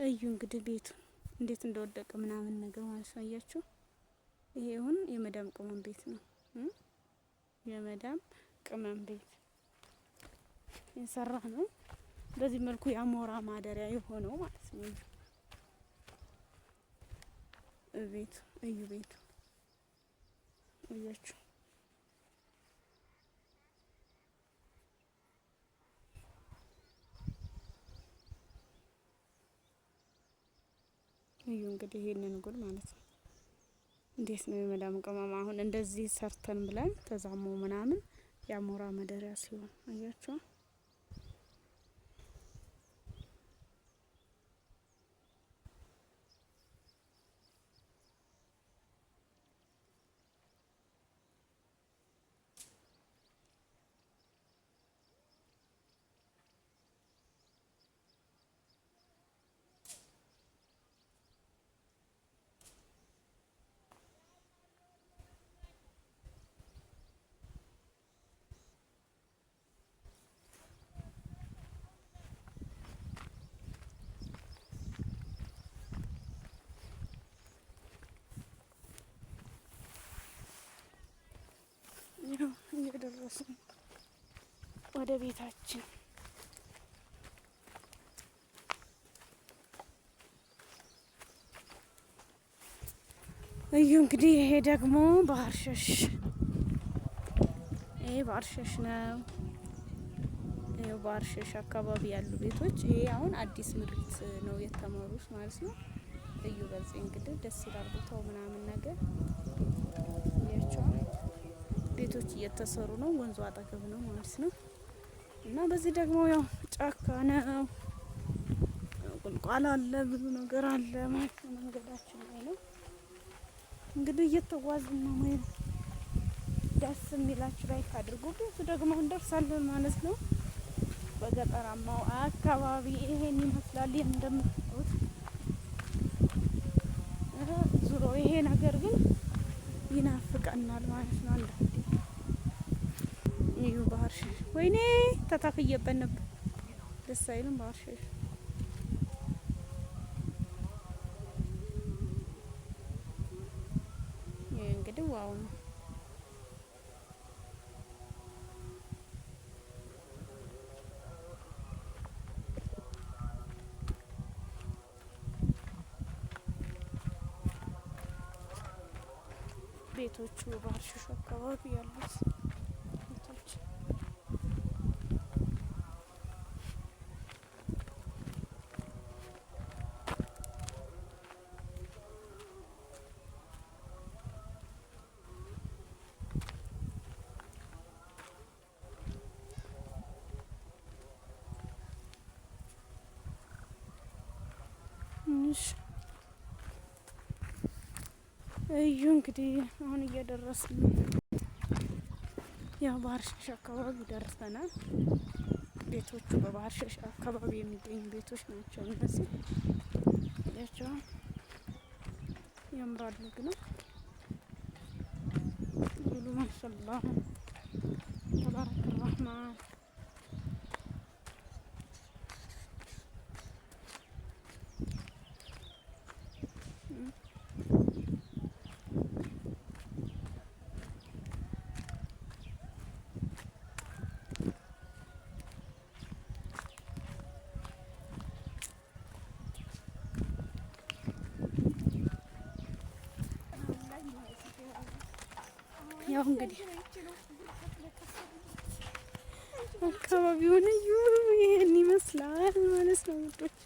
እዩ እንግዲህ ቤቱ እንዴት እንደወደቀ ምናምን ነገር ማለት ነው። አያችሁ ይሄ አሁን የመዳም ቅመም ቤት ነው። የመዳም ቅመም ቤት የሰራ ነው። በዚህ መልኩ የአሞራ ማደሪያ የሆነው ማለት ነው። ቤቱ እዩ ቤቱ አያችሁ እዩ እንግዲህ ይሄንን ጉድ ማለት ነው። እንዴት ነው የመዳም ቅመም አሁን እንደዚህ ሰርተን ብለን ተዛሞ ምናምን የአሞራ ማደሪያ ሲሆን አያችሁ። እየደረስን ወደ ቤታችን እዩ እንግዲህ ይሄ ደግሞ ባህር ሸሽ ይሄ ባህር ሸሽ ነው። ይሄ ባህር ሸሽ አካባቢ ያሉ ቤቶች ይሄ አሁን አዲስ ምሪት ነው የተመሩት ማለት ነው። እዩ በዚህ እንግዲህ ደስ ይላል ቦታው ምናምን ነገር ያቻው ቤቶች እየተሰሩ ነው። ወንዙ አጠገብ ነው ማለት ነው። እና በዚህ ደግሞ ያው ጫካ ነው። ቁልቋል አለ ብዙ ነገር አለ ማለት ነው። መንገዳችን ላይ ነው እንግዲህ እየተጓዝን ነው ማለት ደስ የሚላችሁ ላይ አድርጉ። ቤቱ ደግሞ እንደርሳለን ማለት ነው። በገጠራማው አካባቢ ይሄን ይመስላል እንደምታዩት። ዙሮ ይሄ ነገር ግን ይናፍቀናል ማለት ነው። አንዳንዴ ይሄ ባህር ሸሽ ወይኔ ተታክየበት ነበር። ደስ አይልም ባህር ሸሽ ይሄ እንግዲህ ዋው ነው። ቤቶቹ ባህር ሸሽ አካባቢ ያሉት ቤቶች እዩ እንግዲህ አሁን እየደረስን ያው ባህር ሸሽ አካባቢ ደርሰናል። ቤቶቹ በባህር ሸሽ አካባቢ የሚገኙ ቤቶች ናቸው እነዚህ። ያቸው ያምራሉ ግን ሁሉ ማሻአላህ ተባረከ الرحمن ያው እንግዲህ አካባቢውን እዩ ይሄን ይመስላል ማለት ነው ውዶች።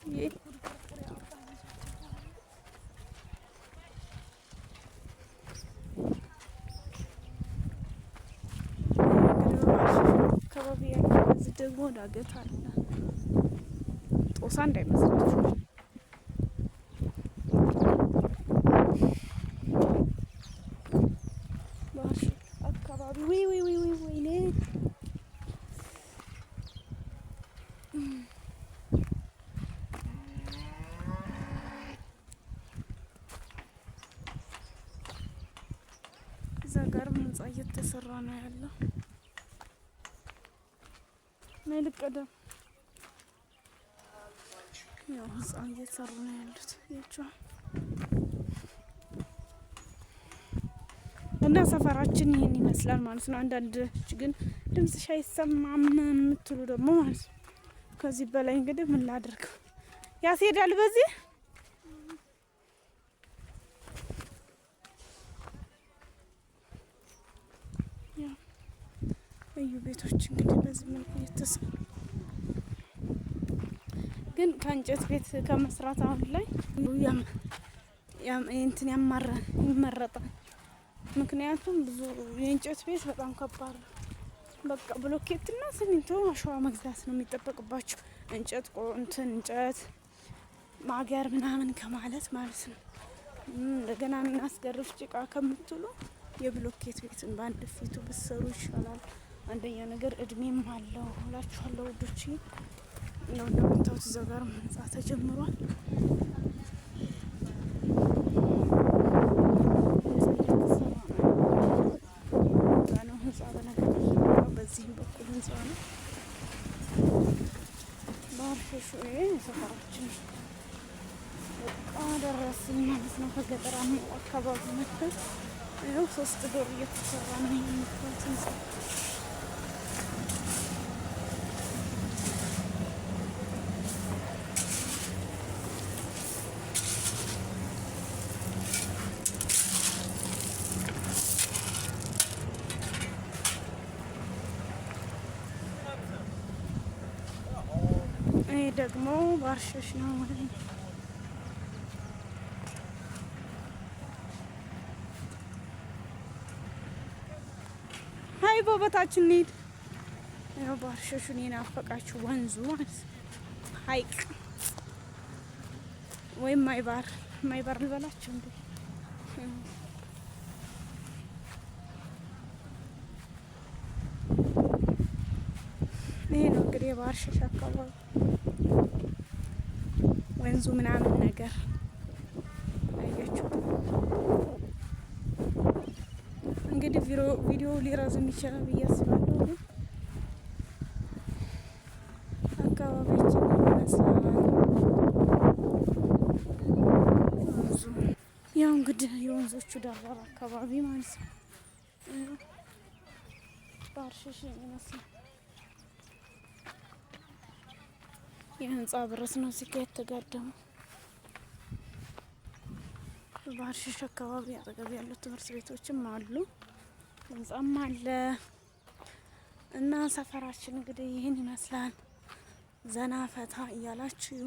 አካባቢ ያለው እዚህ ደግሞ ዳገት አለ። ጦሳ እንዳይመስላችሁ አካባቢ ወይኔ እዛ ጋር ህንጻ እየተሰራ ነው ያለው። ነይ ልቀደም ያው ህንጻ እየሰሩ ነው ያሉት ያቸው እና ሰፈራችን ይሄን ይመስላል ማለት ነው። አንዳንድ ግን ድምጽሽ አይሰማም የምትሉ ደግሞ ማለት ነው። ከዚህ በላይ እንግዲህ ምን ላድርግ ያስሄዳል በዚህ እዩ ቤቶች እንግዲህ በዚህ መልኩ እየተሰሩ ግን ከእንጨት ቤት ከመስራት አሁን ላይ እንትን ይመረጣል። ምክንያቱም ብዙ የእንጨት ቤት በጣም ከባድ ነው። በቃ ብሎኬትና ሲሚንቶ አሸዋ መግዛት ነው የሚጠበቅባቸው። እንጨት ማገር ምናምን ከማለት ማለት ነው። እንደገና እናስገርፍ ጭቃ ከምትሉ የብሎኬት ቤትን በአንድ ፊቱ ብትሰሩ ይሻላል። አንደኛ ነገር እድሜም አለው እላችኋለሁ ውዶቼ። ነው እንደምታዩት እዛ ጋር ህንጻ ተጀምሯል። በዚህም በኩል ህንጻ ነው። ባርሸሹ ሰፈራችን በቃ ደረስን ማለት ነው። ከገጠራማው አካባቢ መጥተን ይኸው 3 ዶር እየተሰራ ነው የሚባል ህንጻ ደግሞ ባርሸሽ ነው ማለት ነው። ሀይቦ በታችን እንሂድ። ያው ባርሸሹን የናፈቃችሁ ወንዙ ማለት ሀይቅ ወይም ማይባር ልበላችሁ እንዴ? ይሄ ነው እንግዲህ የባርሸሽ አካባቢ ወንዙ ምናምን ነገር አያችሁ። እንግዲህ ቪዲዮ ሊረዝም ይችላል ብዬ አስባለሁ። ግን አካባቢያችን ይመስላል። ያው እንግዲህ የወንዞቹ ዳር አካባቢ ማለት ነው። ባርሸሽ ይመስላል። የህንጻ ብረት ነው እዚህ ጋር የተጋደሙ። ባርሸሽ አካባቢ አጠገብ ያሉት ትምህርት ቤቶችም አሉ፣ ህንጻም አለ እና ሰፈራችን እንግዲህ ይህን ይመስላል። ዘና ፈታ እያላችሁ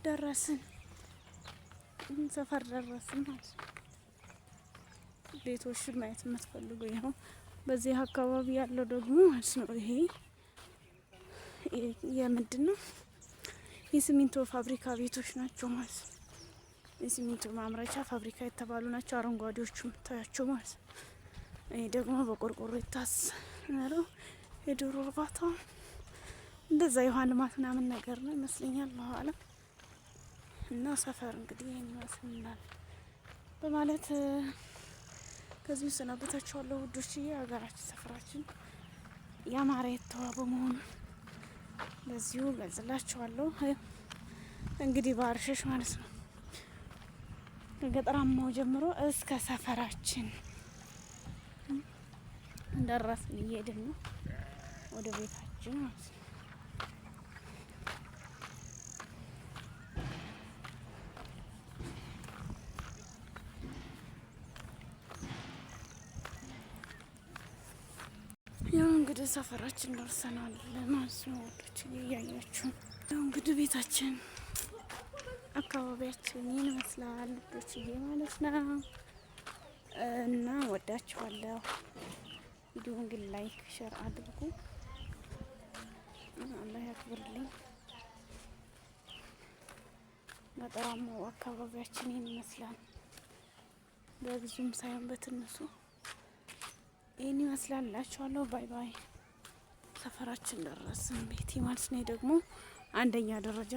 ደረስን። ሰፈር ደረስን ማለት ነው። ቤቶችን ማየት የምትፈልጉ ይኸው በዚህ አካባቢ ያለው ደግሞ ማለት ነው። ይሄ የምንድን ነው? የሲሚንቶ ፋብሪካ ቤቶች ናቸው ማለት ነው። የሲሚንቶ ማምረቻ ፋብሪካ የተባሉ ናቸው አረንጓዴዎቹ የምታያቸው ማለት ነው። ይሄ ደግሞ በቆርቆሮ የታሰረው የዶሮ እርባታ እንደዛ የውሃ ልማት ምናምን ነገር ነው ይመስለኛል በኋላ እና ሰፈር እንግዲህ ይሄን ይመስላል በማለት ከዚህ ሰናበታችኋለሁ ውዶችዬ። ሀገራችን ሰፈራችን ያማረ የተዋበ መሆኑን በዚሁ ገልጽላችኋለሁ። እንግዲህ ባርሸሽ ማለት ነው ከገጠራማው ጀምሮ እስከ ሰፈራችን እንደራስን እየሄድን ነው ወደ ቤታችን ማለት ነው። ያው እንግዲህ ሰፈራችን ደርሰናል ማለት ነው ወዶች እያያችሁ። ያው እንግዲህ ቤታችን አካባቢያችን ይህን ይመስላል ወዶች ማለት ነው እና ወዳችኋለሁ። ቪዲዮውን ግን ላይክ ሼር አድርጉ። ያክብርልኝ። ገጠራማው አካባቢያችን ይህን ይመስላል። በብዙም ሳይሆን በትንሱ ይህን ይመስላል እላችኋለሁ። ባይ ባይ። ሰፈራችን ደረስን። ቤቴ ማለት ነው ደግሞ አንደኛ ደረጃ